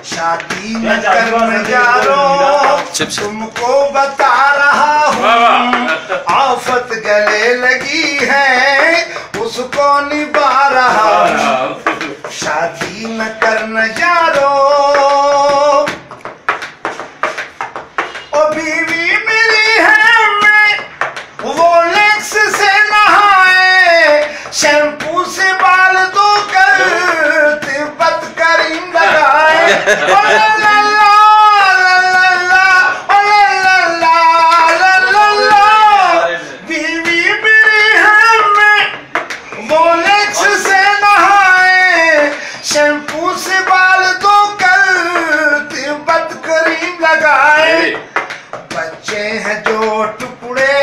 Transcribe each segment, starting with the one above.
शादी न करने यारो तुमको बता रहा हूँ, आफत गले लगी है उसको निभा रहा हूँ। शादी न करना यारो ओ बीवी मेरी है मैं वो लेक्स से नहाए, शैम्पू से बाल धोकर तिब्बत करीम लगाए। बीवी मेरी है मैं वो लेक्स से नहाए, शैम्पू से बाल धोकर तिब्बत करीम लगाए। बच्चे हैं जो टुकड़े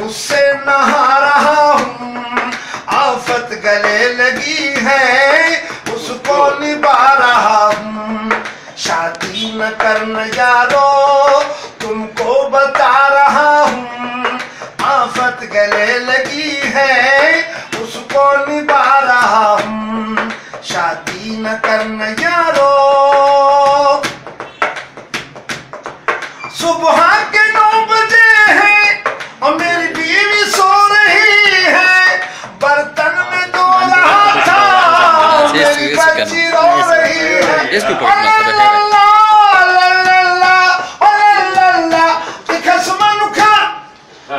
उससे नहा रहा हूँ, आफत गले लगी है उसको निभा रहा हूँ। शादी न करना यारो तुमको बता रहा हूँ, आफत गले लगी है उसको निभा रहा हूँ। शादी न करना यारो। सुबह के 9 बजे हैं और मेरी बीवी सो रही है, बर्तन में धो रहा था मेरी बच्ची रो रही है।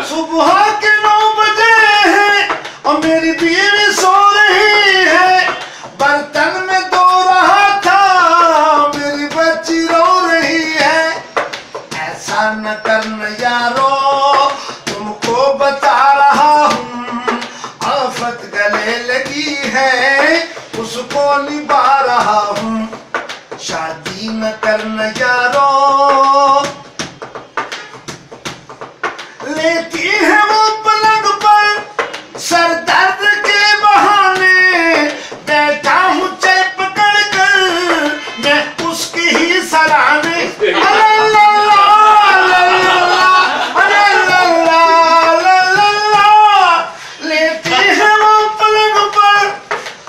सुबह के 9 बजे हैं और मेरी बीवी सो रही है, बर्तन में धो रहा था मेरी बच्ची रो रही है। ऐसा न करना यारो तुमको बता रहा हूँ, आफत गले लगी है उसको निभा रहा हूँ। शादी न करना यारो। लेती है वो पलंग पर सर दर्द के बहाने, बैठा हूँ चाय पकड़ कर मैं उसकी ही सराहने। लेती है वो पलंग पर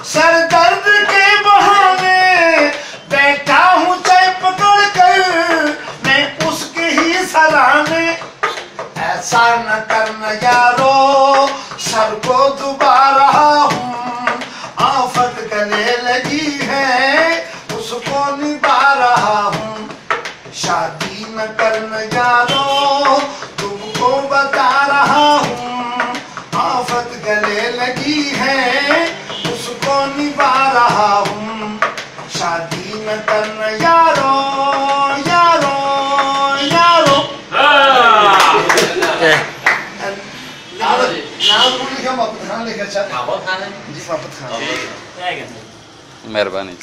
सर दर्द के बहाने, बैठा हूँ चाय पकड़ कर मैं उसकी ही सराहने। ऐसा न करना यारो सर को दुबा रहा हूँ, आफत गले लगी है उसको निभा रहा हूँ। शादी न करना यारो तुमको बता रहा हूँ, आफत गले लगी है उसको निभा रहा हूँ। शादी न करना यारो यारो यारो। मेहरबानी।